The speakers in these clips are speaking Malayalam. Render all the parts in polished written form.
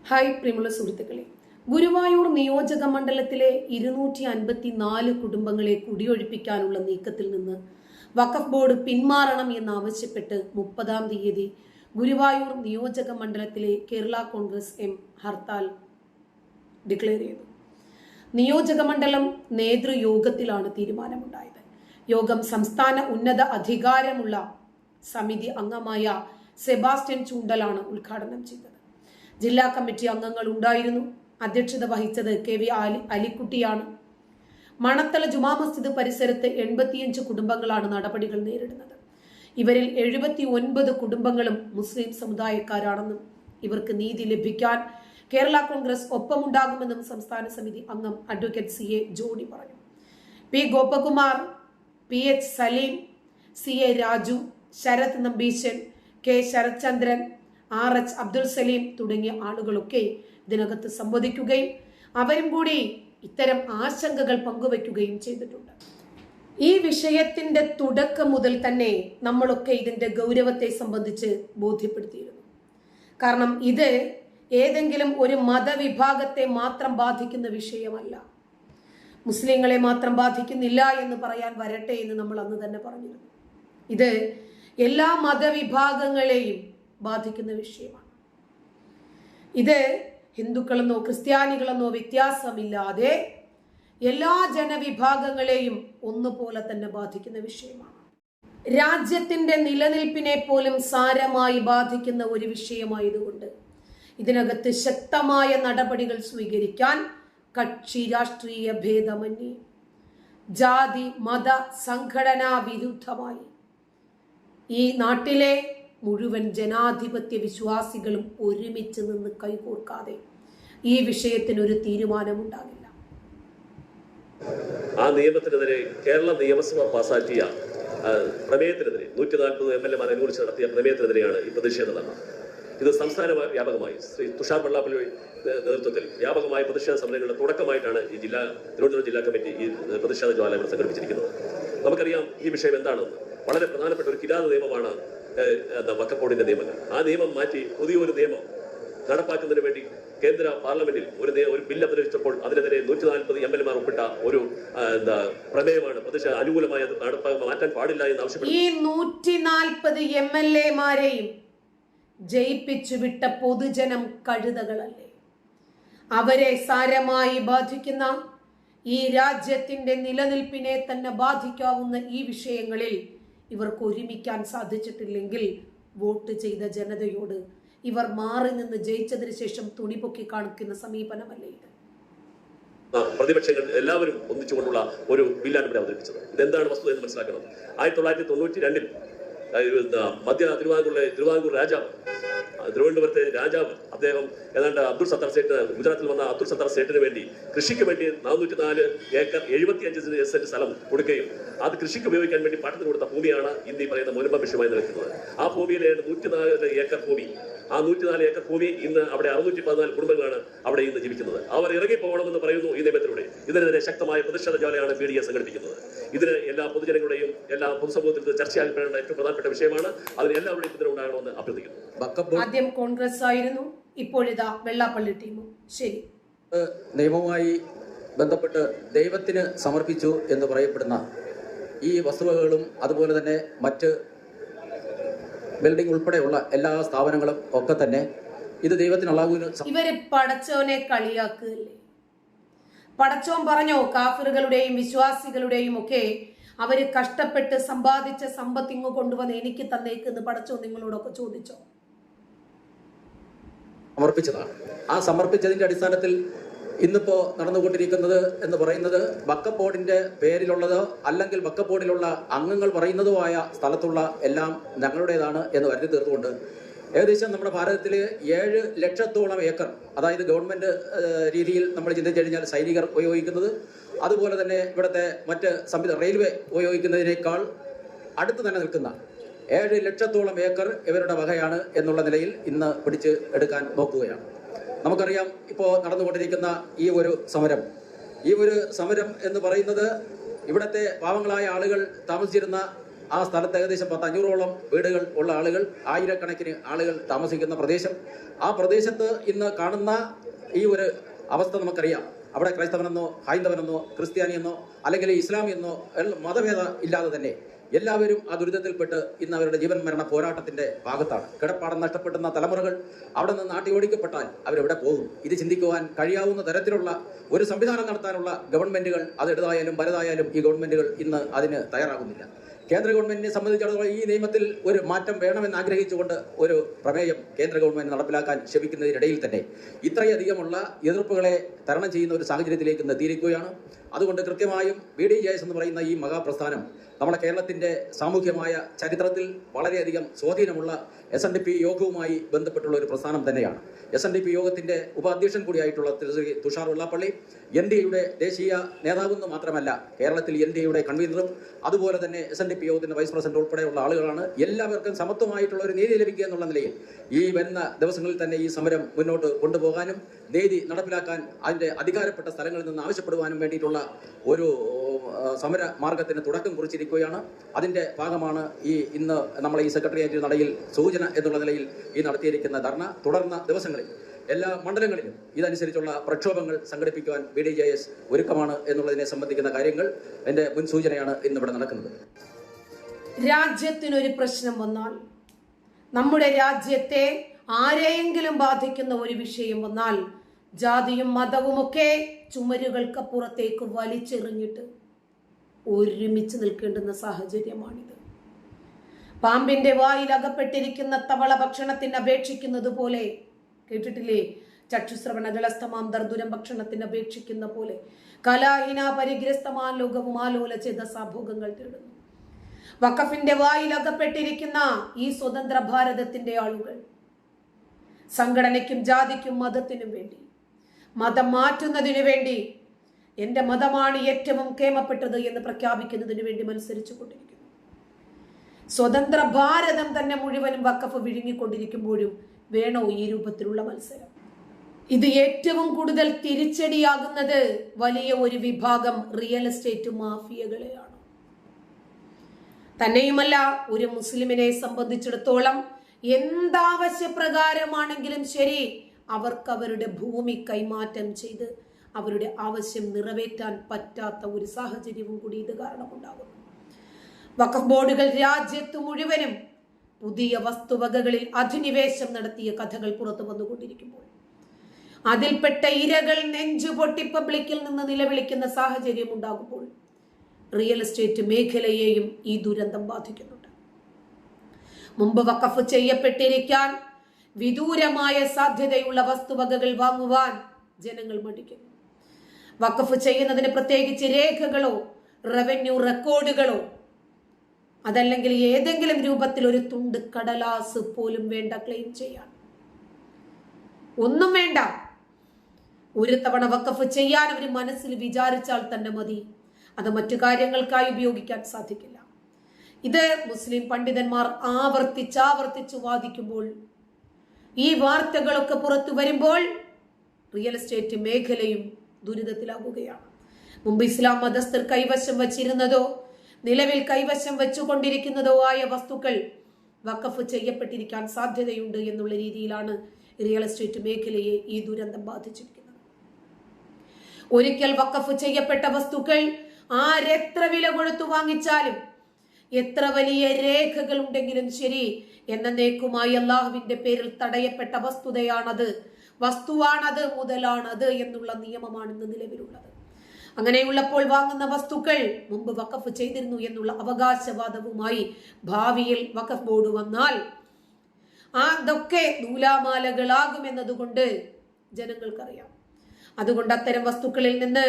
ഹായ് പ്രിയമുള്ള സുഹൃത്തുക്കളെ, ഗുരുവായൂർ നിയോജക മണ്ഡലത്തിലെ 254 കുടുംബങ്ങളെ കുടിയൊഴിപ്പിക്കാനുള്ള നീക്കത്തിൽ നിന്ന് വഖഫ് ബോർഡ് പിന്മാറണം എന്നാവശ്യപ്പെട്ട് 30-ാം തീയതി ഗുരുവായൂർ നിയോജക മണ്ഡലത്തിലെ കേരള കോൺഗ്രസ് എം ഹർത്താൽ ഡിക്ലെയർ ചെയ്തു. നിയോജക മണ്ഡലം നേതൃയോഗത്തിലാണ് തീരുമാനമുണ്ടായത്. യോഗം സംസ്ഥാന ഉന്നത അധികാരമുള്ള സമിതി അംഗമായ സെബാസ്റ്റ്യൻ ചൂണ്ടലാണ് ഉദ്ഘാടനം ചെയ്തത്. ജില്ലാ കമ്മിറ്റി അംഗങ്ങൾ ഉണ്ടായിരുന്നു. അധ്യക്ഷത വഹിച്ചത് KV അലിക്കുട്ടിയാണ്. മണത്തല ജുമാ മസ്ജിദ് പരിസരത്ത് 85 കുടുംബങ്ങളാണ് നടപടികൾ നേരിടുന്നത്. ഇവരിൽ 79 കുടുംബങ്ങളും മുസ്ലിം സമുദായക്കാരാണെന്നും ഇവർക്ക് നീതി ലഭിക്കാൻ കേരള കോൺഗ്രസ് ഒപ്പമുണ്ടാകുമെന്നും സംസ്ഥാന സമിതി അംഗം അഡ്വക്കേറ്റ് CA ജോണി പറഞ്ഞു. P Gopakumar, PH Saleem, CA Raju, Sarath Nambeesan, K Sarathchandran, RH Abdul Saleem തുടങ്ങിയ ആളുകളൊക്കെ ഇതിനകത്ത് സംവദിക്കുകയും അവരും കൂടി ഇത്തരം ആശങ്കകൾ പങ്കുവയ്ക്കുകയും ചെയ്തിട്ടുണ്ട്. ഈ വിഷയത്തിന്റെ തുടക്കം മുതൽ തന്നെ നമ്മളൊക്കെ ഇതിന്റെ ഗൗരവത്തെ സംബന്ധിച്ച് ബോധ്യപ്പെടുത്തിയിരുന്നു. കാരണം ഇത് ഏതെങ്കിലും ഒരു മതവിഭാഗത്തെ മാത്രം ബാധിക്കുന്ന വിഷയമല്ല, മുസ്ലിങ്ങളെ മാത്രം ബാധിക്കുന്നില്ല എന്ന് പറയാൻ വരട്ടെ എന്ന് നമ്മൾ അന്ന് തന്നെ പറഞ്ഞിരുന്നു. ഇത് എല്ലാ മതവിഭാഗങ്ങളെയും ബാധിക്കുന്ന വിഷയമാണ്. ഇത് ഹിന്ദുക്കളെന്നോ ക്രിസ്ത്യാനികളെന്നോ വ്യത്യാസമില്ലാതെ എല്ലാ ജനവിഭാഗങ്ങളെയും ഒന്നുപോലെ തന്നെ ബാധിക്കുന്ന വിഷയമാണ്. രാജ്യത്തിന്റെ നിലനിൽപ്പിനെ പോലും സാരമായി ബാധിക്കുന്ന ഒരു വിഷയമായതുകൊണ്ട് ഇതിനകത്ത് ശക്തമായ നടപടികൾ സ്വീകരിക്കാൻ കക്ഷി രാഷ്ട്രീയ ഭേദമന്യേ ജാതി മത സംഘടനാ വിരുദ്ധമായി ഈ നാട്ടിലെ മുഴുവൻ ജനാധിപത്യ വിശ്വാസികളും ഒരുമിച്ച് നിന്ന് കൈകോർക്കാതെ ഈ വിഷയത്തിനൊരു തീരുമാനമുണ്ടാകില്ല. ആ നിയമത്തിനെതിരെ കേരള നിയമസഭ പാസാക്കിയ പ്രമേയത്തിനെതിരെ 140 MLA അനുകൂലിച്ച് നടത്തിയ പ്രമേയത്തിനെതിരെയാണ് ഈ പ്രതിഷേധ ധർണ്ണ. ഇത് സംസ്ഥാന വ്യാപകമായി ശ്രീ തുഷാർ വെള്ളാപ്പള്ളി നേതൃത്വത്തിൽ വ്യാപകമായ പ്രതിഷേധ സമരങ്ങളുടെ തുടക്കമായിട്ടാണ് ഈ തിരുവനന്തപുരം ജില്ലാ കമ്മിറ്റി ഈ പ്രതിഷേധ ജ്വാല ഇവിടെ സംഘടിപ്പിച്ചിരിക്കുന്നത്. നമുക്കറിയാം ഈ വിഷയം എന്താണെന്ന്. വളരെ പ്രധാനപ്പെട്ട ഒരു കിരാത നിയമമാണ് വഖഫ് ബോർഡിന്റെ നിയമങ്ങൾ. ആ നിയമം മാറ്റി പുതിയൊരു നിയമം നടപ്പാക്കുന്നതിന് വേണ്ടി കേന്ദ്ര പാർലമെന്റിൽ ഒരു ബില്ല് അവതരിപ്പിച്ചപ്പോൾ അതിനെതിരെ 140 MLA ഒപ്പിട്ട ഒരു പ്രമേയമാണ് പ്രതിഷേധ അനുകൂലമായി അത് മാറ്റാൻ പാടില്ല എന്ന് ആവശ്യപ്പെട്ടു. ഈ 140 MLA ജയിപ്പിച്ചു വിട്ട പൊതുജനം കഴുതകളല്ലേ? അവരെ സാരമായി ബാധിക്കുന്ന ഈ രാജ്യത്തിന്റെ നിലനിൽപ്പിനെ തന്നെ ബാധിക്കാവുന്ന ഈ വിഷയങ്ങളിൽ ഇവർക്ക് ഒരുമിക്കാൻ സാധിച്ചിട്ടില്ലെങ്കിൽ വോട്ട് ചെയ്ത ജനതയോട് ഇവർ മാറി നിന്ന് ജയിച്ചതിന് ശേഷം തുണിപൊക്കി കാണിക്കുന്ന സമീപനമല്ലേ ഇത്? പ്രതിപക്ഷങ്ങൾ എല്ലാവരും ഒന്നിച്ചുകൊണ്ടുള്ള ഒരു ബില്ലാണ് ഇവിടെ അവതരിപ്പിച്ചത്. ഇതെന്താണ് വസ്തുത എന്ന് മനസ്സിലാക്കണം. 1992 മധ്യ തിരുവിതാംകൂർ രാജാവ്, തിരുവനന്തപുരത്തെ രാജാവ്, അദ്ദേഹം ഏതാണ്ട് അബ്ദുൾ സത്താർ സേട്ട്, ഗുജറാത്തിൽ വന്ന അബ്ദുൾ സത്താർ സേട്ടിന് വേണ്ടി കൃഷിക്ക് വേണ്ടി 404 ഏക്കർ 75 സെന്റ് സ്ഥലം കൊടുക്കുകയും അത് കൃഷിക്ക് ഉപയോഗിക്കാൻ വേണ്ടി പാട്ടത്തിന് കൊടുത്ത ഭൂമിയാണ് ഇന്ന് ഈ പറയുന്ന മുനമ്പം വിഷയമായി നിൽക്കുന്നത്. ആ ഭൂമിയിലെ 104 ഏക്കർ ഭൂമി, ആ 104 ഏക്കർ ഭൂമി ഇന്ന് അവിടെ 614 കുടുംബങ്ങളാണ് അവിടെ ഇന്ന് ജീവിക്കുന്നത്. അവർ ഇറങ്ങിപ്പോകണമെന്ന് പറയുന്നു ഈ നിയമത്തിലൂടെ. ഇതിനെതിരെ ശക്തമായ പ്രതിഷേധ ജ്വാലയാണ് BDA സംഘടിപ്പിക്കുന്നത്. ഇതിന് എല്ലാ പൊതുജനങ്ങളുടെയും എല്ലാ പൊതുസമൂഹത്തിൽ ചർച്ചയാകേണ്ട ഏറ്റവും പ്രധാനപ്പെട്ട വിഷയമാണ്. അതിന് എല്ലാവരുടെയും പിന്തുണ ഉണ്ടാകണമെന്ന് അഭ്യർത്ഥിക്കുന്നു. ആദ്യം കോൺഗ്രസ് ആയിരുന്നു, ഇപ്പോഴിതാ വെള്ളാപ്പള്ളി ടീമും. ശരി, നിയമവുമായി ബന്ധപ്പെട്ട് ദൈവത്തിന് സമർപ്പിച്ചു എന്ന് പറയപ്പെടുന്ന ഈ വസ്തുവകകളും അതുപോലെ തന്നെ മറ്റ് ബിൽഡിംഗ് ഉൾപ്പെടെയുള്ള എല്ലാ സ്ഥാപനങ്ങളും ഒക്കെ തന്നെ ഇത് ദൈവത്തിനുള്ളാകുന്നു. ഇവര് പടച്ചവനെ കളിയാക്കുകയല്ലേ? പടച്ചോൻ പറഞ്ഞോ കാഫിറുകളുടെയും വിശ്വാസികളുടെയും ഒക്കെ അവര് കഷ്ടപ്പെട്ട് സമ്പാദിച്ച സമ്പത്ത് ഇങ്ങ് കൊണ്ടുവന്ന് എനിക്ക് തന്നേക്കെന്ന് പടച്ചോ നിങ്ങളോടൊക്കെ ചോദിച്ചോ? സമർപ്പിച്ചതാണ്. ആ സമർപ്പിച്ചതിന്റെ അടിസ്ഥാനത്തിൽ ഇന്നിപ്പോ നടന്നുകൊണ്ടിരിക്കുന്നത് എന്ന് പറയുന്നത് വഖഫ് ബോർഡിന്റെ പേരിലുള്ളതോ അല്ലെങ്കിൽ വഖഫ് ബോർഡിലുള്ള അംഗങ്ങൾ പറയുന്നതോ ആയ സ്ഥലത്തുള്ള എല്ലാം ഞങ്ങളുടേതാണ് എന്ന് വരുത്തി തീർത്തുകൊണ്ട് ഏകദേശം നമ്മുടെ ഭാരതത്തിൽ 7 ലക്ഷത്തോളം ഏക്കർ, അതായത് ഗവൺമെന്റ് രീതിയിൽ നമ്മൾ ചിന്തിച്ചു കഴിഞ്ഞാൽ സൈനികർ ഉപയോഗിക്കുന്നത്, അതുപോലെ തന്നെ ഇവിടുത്തെ മറ്റ് റെയിൽവേ ഉപയോഗിക്കുന്നതിനേക്കാൾ അടുത്ത് തന്നെ നിൽക്കുന്ന 7 ലക്ഷത്തോളം ഏക്കർ ഇവരുടെ വകയാണ് എന്നുള്ള നിലയിൽ ഇന്ന് പിടിച്ച് എടുക്കാൻ നോക്കുകയാണ്. നമുക്കറിയാം ഇപ്പോൾ നടന്നുകൊണ്ടിരിക്കുന്ന ഈ ഒരു സമരം എന്ന് പറയുന്നത് ഇവിടുത്തെ പാവങ്ങളായ ആളുകൾ താമസിച്ചിരുന്ന ആ സ്ഥലത്ത് ഏകദേശം 500ഓളം വീടുകൾ ഉള്ള ആളുകൾ, ആയിരക്കണക്കിന് ആളുകൾ താമസിക്കുന്ന പ്രദേശം. ആ പ്രദേശത്ത് ഇന്ന് കാണുന്ന ഈ ഒരു അവസ്ഥ നമുക്കറിയാം. അവിടെ ക്രൈസ്തവനെന്നോ ഹൈന്ദവനെന്നോ ക്രിസ്ത്യാനിയെന്നോ അല്ലെങ്കിൽ ഇസ്ലാമിയെന്നോ മതഭേദ ഇല്ലാതെ തന്നെ എല്ലാവരും ആ ദുരിതത്തിൽപ്പെട്ട് ഇന്ന് അവരുടെ ജീവൻ മരണ പോരാട്ടത്തിന്റെ ഭാഗത്താണ്. കിടപ്പാടം നഷ്ടപ്പെടുന്ന തലമുറകൾ അവിടെ നിന്ന് നാട്ടി ഓടിക്കപ്പെട്ടാൽ അവരെവിടെ പോകും? ഇത് ചിന്തിക്കുവാൻ കഴിയാവുന്ന തരത്തിലുള്ള ഒരു സംവിധാനം നടത്താനുള്ള ഗവൺമെന്റുകൾ, അത് ഇടതായാലും വലുതായാലും ഈ ഗവൺമെന്റുകൾ ഇന്ന് അതിന് തയ്യാറാകുന്നില്ല. കേന്ദ്ര ഗവൺമെന്റിനെ സംബന്ധിച്ചിടത്തോളം ഈ നിയമത്തിൽ ഒരു മാറ്റം വേണമെന്ന് ആഗ്രഹിച്ചുകൊണ്ട് ഒരു പ്രമേയം കേന്ദ്ര ഗവൺമെന്റ് നടപ്പിലാക്കാൻ ശ്രമിക്കുന്നതിനിടയിൽ തന്നെ ഇത്രയധികമുള്ള എതിർപ്പുകളെ തരണം ചെയ്യുന്ന ഒരു സാഹചര്യത്തിലേക്ക് ഇന്ന് എത്തിയിരിക്കുകയാണ്. അതുകൊണ്ട് കൃത്യമായും BDJS എന്ന് പറയുന്ന ഈ മഹാപ്രസ്ഥാനം നമ്മുടെ കേരളത്തിന്റെ സാമൂഹ്യമായ ചരിത്രത്തിൽ വളരെയധികം സ്വാധീനമുള്ള SNDP യോഗവുമായി ബന്ധപ്പെട്ടുള്ള ഒരു പ്രസ്ഥാനം തന്നെയാണ്. SNDP യോഗത്തിന്റെ ഉപാധ്യക്ഷൻ കൂടിയായിട്ടുള്ള ശ്രീ തുഷാർ വെള്ളാപ്പള്ളി NDAയുടെ ദേശീയ നേതാവെന്ന് മാത്രമല്ല, കേരളത്തിൽ NDAയുടെ കൺവീനറും അതുപോലെ തന്നെ SNDP യോഗത്തിന്റെ വൈസ് പ്രസിഡന്റ് ഉൾപ്പെടെയുള്ള ആളുകളാണ്. എല്ലാവർക്കും സമത്വമായിട്ടുള്ള ഒരു നീതി ലഭിക്കുക എന്നുള്ള നിലയിൽ ഈ വരുന്ന ദിവസങ്ങളിൽ തന്നെ ഈ സമരം മുന്നോട്ട് കൊണ്ടുപോകാനും നീതി നടപ്പിലാക്കാൻ അതിന്റെ അധികാരപ്പെട്ട സ്ഥലങ്ങളിൽ നിന്ന് ആവശ്യപ്പെടുവാനും വേണ്ടിയിട്ടുള്ള ഒരു സമര മാർഗത്തിന് തുടക്കം കുറിച്ചിരിക്കുകയാണ്. അതിന്റെ ഭാഗമാണ് ഇന്ന് നമ്മളെ ഈ സെക്രട്ടേറിയറ്റ് നടയിൽ സൂചന എന്നുള്ള നിലയിൽ ഈ നടത്തിയിരിക്കുന്ന ധർണ. തുടർന്ന ദിവസങ്ങളിൽ എല്ലാ മണ്ഡലങ്ങളിലും ഇതനുസരിച്ചുള്ള പ്രക്ഷോഭങ്ങൾ സംഘടിപ്പിക്കുവാൻ BDJS ഒരുക്കമാണ് എന്നുള്ളതിനെ സംബന്ധിക്കുന്ന കാര്യങ്ങൾ എന്റെ മുൻസൂചനയാണ് ഇന്നിവിടെ നടക്കുന്നത്. രാജ്യത്തിനൊരു പ്രശ്നം വന്നാൽ, നമ്മുടെ രാജ്യത്തെ ആരെയെങ്കിലും ബാധിക്കുന്ന ഒരു വിഷയം വന്നാൽ, ജാതിയും മതവുമൊക്കെ ചുമരുകൾക്കപ്പുറത്തേക്ക് വലിച്ചെറിഞ്ഞിട്ട് ഒരുമിച്ച് നിൽക്കേണ്ടുന്ന സാഹചര്യമാണിത്. പാമ്പിന്റെ വായിൽ അകപ്പെട്ടിരിക്കുന്ന തവള ഭക്ഷണത്തിന് അപേക്ഷിക്കുന്നത് പോലെ, കേട്ടിട്ടില്ലേ? ചക്ഷുശ്രവണ ജലസ്തമാം ദർദുരം ഭക്ഷണത്തിന് അപേക്ഷിക്കുന്ന പോലെ കലാഹീന പരിഗ്രസ്തമാൻ ലോകവും ആലോല ചെയ്ത സാഭോഗങ്ങൾ തേടുന്നു. വഖഫിന്റെ വായിൽ അകപ്പെട്ടിരിക്കുന്ന ഈ സ്വതന്ത്ര ഭാരതത്തിന്റെ ആളുകൾ സംഘടനയ്ക്കും ജാതിക്കും മതത്തിനും വേണ്ടി, മതം മാറ്റുന്നതിനു വേണ്ടി, എന്റെ മതമാണ് ഏറ്റവും കേമപ്പെട്ടത് എന്ന് പ്രഖ്യാപിക്കുന്നതിന് വേണ്ടി മത്സരിച്ചു കൊണ്ടിരിക്കുന്നു. സ്വതന്ത്ര ഭാരതം തന്നെ മുഴുവനും വഖഫ് വിഴുങ്ങിക്കൊണ്ടിരിക്കുമ്പോഴും വേണോ ഈ രൂപത്തിലുള്ള മത്സരം? ഇത് ഏറ്റവും കൂടുതൽ തിരിച്ചടിയാകുന്നത് വലിയ ഒരു വിഭാഗം റിയൽ എസ്റ്റേറ്റ് മാഫിയകളെയാണ്. തന്നെയുമല്ല, ഒരു മുസ്ലിമിനെ സംബന്ധിച്ചിടത്തോളം എന്താവശ്യപ്രകാരമാണെങ്കിലും ശരി, അവർക്ക് അവരുടെ ഭൂമി കൈമാറ്റം ചെയ്ത് അവരുടെ ആവശ്യം നിറവേറ്റാൻ പറ്റാത്ത ഒരു സാഹചര്യവും കൂടി ഇത് കാരണമുണ്ടാകുന്നു. വഖഫ് ബോർഡുകൾ രാജ്യത്ത് മുഴുവനും പുതിയ വസ്തുവകകളിൽ അധിനിവേശം നടത്തിയ കഥകൾ പുറത്തു വന്നുകൊണ്ടിരിക്കുമ്പോൾ, അതിൽപ്പെട്ട ഇരകൾ നെഞ്ചുപൊട്ടി പബ്ലിക്കിൽ നിന്ന് നിലവിളിക്കുന്ന സാഹചര്യം ഉണ്ടാകുമ്പോൾ, റിയൽ എസ്റ്റേറ്റ് മേഖലയെയും ഈ ദുരന്തം ബാധിക്കുന്നുണ്ട്. മുമ്പ് വഖഫ് ചെയ്യപ്പെട്ടിരിക്കാൻ വിദൂരമായ സാധ്യതയുള്ള വസ്തുവകകൾ വാങ്ങുവാൻ ജനങ്ങൾ മടിക്കുന്നു. വഖഫ് ചെയ്യുന്നതിന് പ്രത്യേകിച്ച് രേഖകളോ റവന്യൂ റെക്കോർഡുകളോ അതല്ലെങ്കിൽ ഏതെങ്കിലും രൂപത്തിൽ ഒരു തുണ്ട് കടലാസ് പോലും വേണ്ട ക്ലെയിം ചെയ്യാൻ. ഒന്നും വേണ്ട. ഒരു തവണ വഖഫ് ചെയ്യാൻ അവർ മനസ്സിൽ വിചാരിച്ചാൽ തന്നെ മതി. അത് മറ്റു കാര്യങ്ങൾക്കായി ഉപയോഗിക്കാൻ സാധിക്കില്ല. ഇത് മുസ്ലിം പണ്ഡിതന്മാർ ആവർത്തിച്ചു വാദിക്കുമ്പോൾ, ഈ വാർത്തകളൊക്കെ പുറത്തു വരുമ്പോൾ റിയൽ എസ്റ്റേറ്റ് മേഖലയും ദുരിതത്തിലാകുകയാണ്. മുമ്പ് ഇസ്ലാം മതസ്ഥർ കൈവശം വച്ചിരുന്നതോ നിലവിൽ കൈവശം വെച്ചുകൊണ്ടിരിക്കുന്നതോ ആയ വസ്തുക്കൾ വഖഫ് ചെയ്യപ്പെട്ടിരിക്കാൻ സാധ്യതയുണ്ട് എന്നുള്ള രീതിയിലാണ് റിയൽ എസ്റ്റേറ്റ് മേഖലയെ ഈ ദുരന്തം ബാധിച്ചിരിക്കുന്നത്. ഒരിക്കൽ വഖഫ് ചെയ്യപ്പെട്ട വസ്തുക്കൾ ആരെത്ര വില കൊടുത്തു വാങ്ങിച്ചാലും, എത്ര വലിയ രേഖകൾ ഉണ്ടെങ്കിലും ശരി, എന്നേക്കുമായി അല്ലാഹുവിന്റെ പേരിൽ തടയപ്പെട്ട വസ്തുവാണത്, മുതലാണത് എന്നുള്ള നിയമമാണ് ഇന്ന് നിലവിലുള്ളത്. അങ്ങനെയുള്ളപ്പോൾ വാങ്ങുന്ന വസ്തുക്കൾ മുമ്പ് വഖഫ് ചെയ്തിരുന്നു എന്നുള്ള അവകാശവാദവുമായി ഭാവിയിൽ വഖഫ് ബോർഡ് വന്നാൽ അതൊക്കെ നൂലാമാലകളാകുമെന്നതുകൊണ്ട് ജനങ്ങൾക്കറിയാം. അതുകൊണ്ട് അത്തരം വസ്തുക്കളിൽ നിന്ന്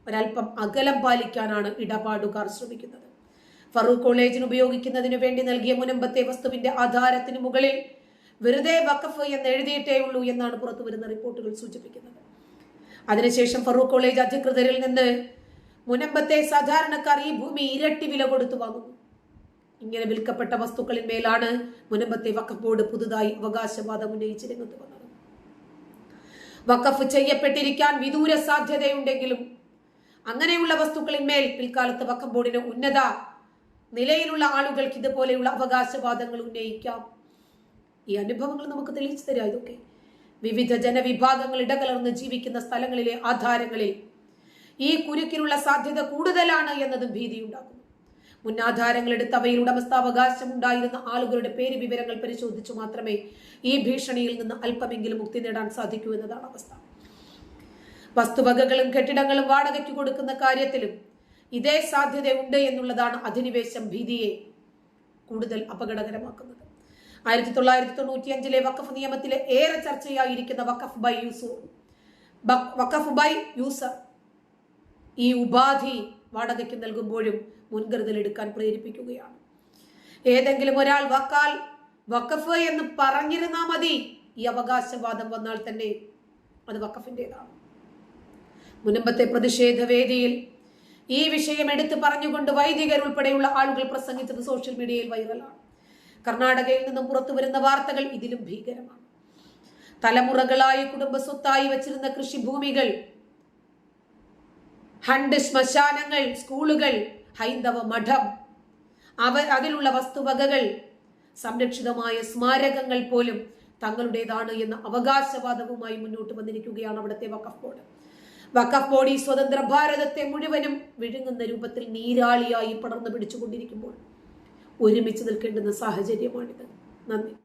ഒരൽപ്പം അകലം പാലിക്കാനാണ് ഇടപാടുകാർ ശ്രമിക്കുന്നത്. ഫറൂഖ് കോളേജിന് ഉപയോഗിക്കുന്നതിനു വേണ്ടി നൽകിയ മുനമ്പത്തെ വസ്തുവിന്റെ ആധാരത്തിന് മുകളിൽ വെറുതെ വഖഫ് എന്ന് എഴുതിയിട്ടേ ഉള്ളൂ എന്നാണ് പുറത്തുവരുന്ന റിപ്പോർട്ടുകൾ സൂചിപ്പിക്കുന്നത്. അതിനുശേഷം ഫറൂഖ് കോളേജ് അധികൃതരിൽ നിന്ന് മുനമ്പത്തെ സാധാരണക്കാർ ഈ ഭൂമി ഇരട്ടി വില കൊടുത്തു വാങ്ങുന്നു. ഇങ്ങനെ വിൽക്കപ്പെട്ട വസ്തുക്കളിൽ മേലാണ് മുനമ്പത്തെ വഖഫ് ബോർഡ് പുതുതായി അവകാശവാദം ഉന്നയിച്ച് രംഗത്ത് വന്നത്. വഖഫ് ചെയ്യപ്പെട്ടിരിക്കാൻ വിദൂര സാധ്യതയുണ്ടെങ്കിലും അങ്ങനെയുള്ള വസ്തുക്കളിന്മേൽ പിൽക്കാലത്ത് വഖഫ് ബോർഡിന് ഉന്നത നിലയിലുള്ള ആളുകൾക്ക് ഇതുപോലെയുള്ള അവകാശവാദങ്ങൾ ഉന്നയിക്കാം. ഈ അനുഭവങ്ങൾ നമുക്ക് തെളിയിച്ചു തരാം. ഇതൊക്കെ വിവിധ ജനവിഭാഗങ്ങൾ ഇടകലർന്ന് ജീവിക്കുന്ന സ്ഥലങ്ങളിലെ ആധാരങ്ങളിൽ ഈ കുരുക്കിനുള്ള സാധ്യത കൂടുതലാണ് എന്നതും ഭീതിയുണ്ടാകുന്നു. മുന്നാധാരങ്ങളെടുത്ത് അവയിൽ ഉടമസ്ഥാവകാശം ഉണ്ടായിരുന്ന ആളുകളുടെ പേര് വിവരങ്ങൾ പരിശോധിച്ചു മാത്രമേ ഈ ഭീഷണിയിൽ നിന്ന് അല്പമെങ്കിലും മുക്തി നേടാൻ സാധിക്കൂ എന്നതാണ് അവസ്ഥ. വസ്തുവകകളും കെട്ടിടങ്ങളും വാടകയ്ക്ക് കൊടുക്കുന്ന കാര്യത്തിലും ഇതേ സാധ്യതയുണ്ട് എന്നുള്ളതാണ് അധിനിവേശം ഭീതിയെ കൂടുതൽ അപകടകരമാക്കുന്നത്. 1995 വഖഫ് നിയമത്തിലെ ഏറെ ചർച്ചയായിരിക്കുന്ന വഖഫ് ബൈ യൂസർ ഈ ഉപാധി വാടകയ്ക്ക് നൽകുമ്പോഴും മുൻകരുതൽ എടുക്കാൻ പ്രേരിപ്പിക്കുകയാണ്. ഏതെങ്കിലും ഒരാൾ വഖഫ് എന്ന് പറഞ്ഞിരുന്നാൽ മതി, ഈ അവകാശവാദം വന്നാൽ തന്നെ അത് വഖഫിൻ്റെതാണ്. മുൻപത്തെ പ്രതിഷേധ വേദിയിൽ ഈ വിഷയം എടുത്തു പറഞ്ഞുകൊണ്ട് വൈദികർ ഉൾപ്പെടെയുള്ള ആളുകൾ പ്രസംഗിച്ചത് സോഷ്യൽ മീഡിയയിൽ വൈറലാണ്. കർണാടകയിൽ നിന്നും പുറത്തു വരുന്ന വാർത്തകൾ ഇതിലും ഭീകരമാണ്. തലമുറകളായി കുടുംബ സ്വത്തായി വച്ചിരുന്ന കൃഷിഭൂമികൾ, ഹണ്ട് ശ്മശാനങ്ങൾ, സ്കൂളുകൾ, ഹൈന്ദവ മഠം, അതിലുള്ള വസ്തുവകകൾ, സംരക്ഷിതമായ സ്മാരകങ്ങൾ പോലും തങ്ങളുടേതാണ് എന്ന അവകാശവാദവുമായി മുന്നോട്ട് വന്നിരിക്കുകയാണ് അവിടുത്തെ വഖഫ് ബോർഡ്. വഖഫ് ബോർഡ് ഈ സ്വതന്ത്ര ഭാരതത്തെ മുഴുവനും വിഴുങ്ങുന്ന രൂപത്തിൽ നീരാളിയായി പടർന്നു പിടിച്ചുകൊണ്ടിരിക്കുമ്പോൾ ഒരുമിച്ച് നിൽക്കേണ്ടുന്ന സാഹചര്യമാണിത്. നന്ദി.